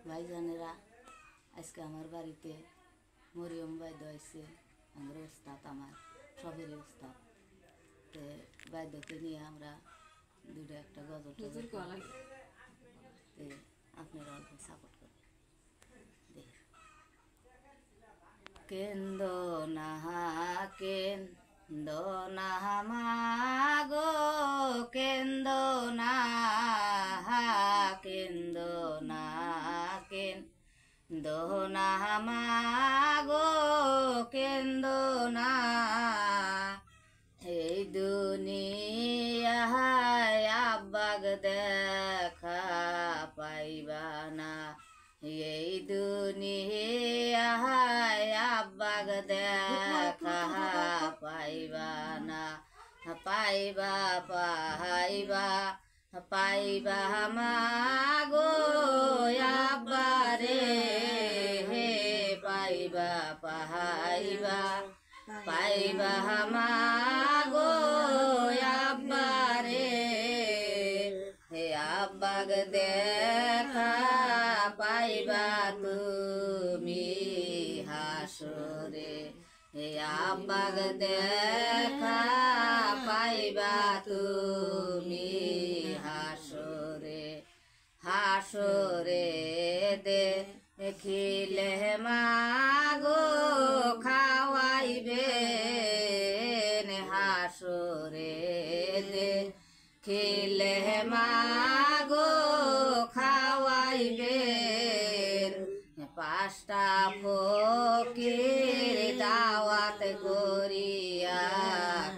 ভাইজানেরা আজকে আমার বাড়িতে মরিয়ম বাইদ আইছে আমার ওস্তাদ আমার সবেরই ওস্তাদ তো বাইদকে নিয়ে আমরা দুটো একটা গজল আপনারা অল্প সাপোর্ট করবেন কেন্দ্র না মাগো কেন্দ্র না মাগো কেন্দ্র না এই দুনিয়ায় আব্বাগ দেখা পাইবা না এই দুনিয়ায় আব্বাগ দেখা পাইবা না পাইবা মাগো আব্বারে হে পাইবা মাগো আব্বারে হে আব্বাগ দেখা পাইবা তুমি হাসরে হে আব্বাগ দেখা পাইবা তুমি হাসরে দেখিলে মাগো খাওয়াইবেন হাসরে দেখিলে মাগো খাওয়াইবেন পাঁচটা ফকির দাওয়াত করিয়া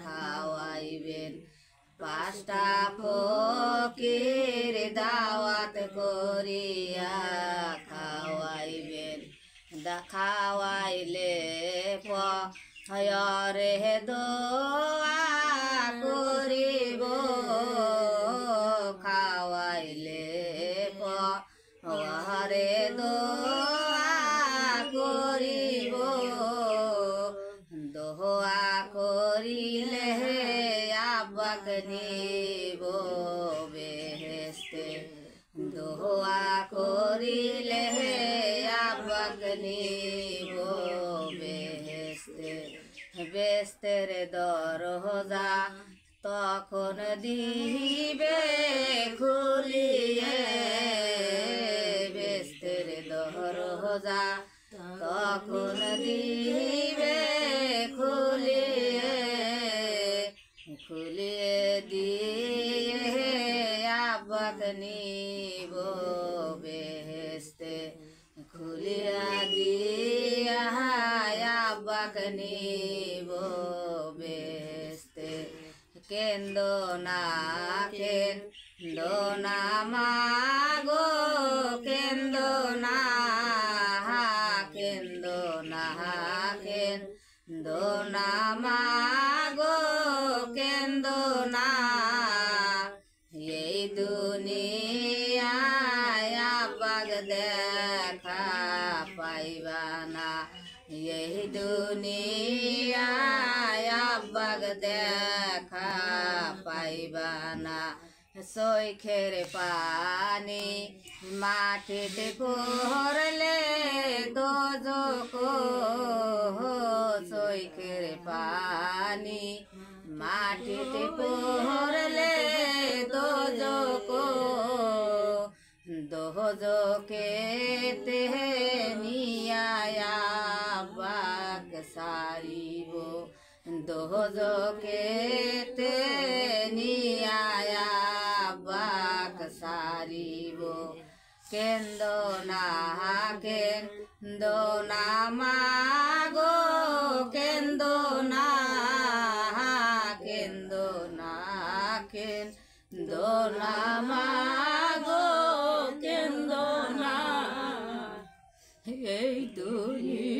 খাওয়াইবেন পাঁচটা ফকির দাওয়াত করিয়া খাওয়াইবেন খাওয়াইলে পরে দোয়া করিব খাওয়াইলে পরে দোয়া করিব দোয়া করিলে আব্বাক নিব বেহেশতে দোয়া করিলে আব্বাক নিব বেহেশতে বেহেশতের দরজা তখন দিবে খুলিয়ে বেহেশতের দরজা তখন দিবে খুলিয়ে দিয়ে আব্বাক নিব বেহেশতে খুলিয়া দিয়া আব্বাক নিব বেহেশতে কেন্দ্র না মাগো কেন্দ্র না মাগো কেন্দ্র না এই দুনিয়ায় আব্বাগ দেখা পাইবা না এই দুনিয়ায় আব্বাগ দেখা পাইবা না চোখের পানি মাটিতে পড়লে দোজক চোখের পানি মাটিতে পড়লে দোজকে নিয়া আব্বাগ সারিব দোজকে নিয়া আব্বাগ সারিব কেন্দ্র না মাগো কেন্দ্র না মাগো কেন্দ্র না এই দুনিয়া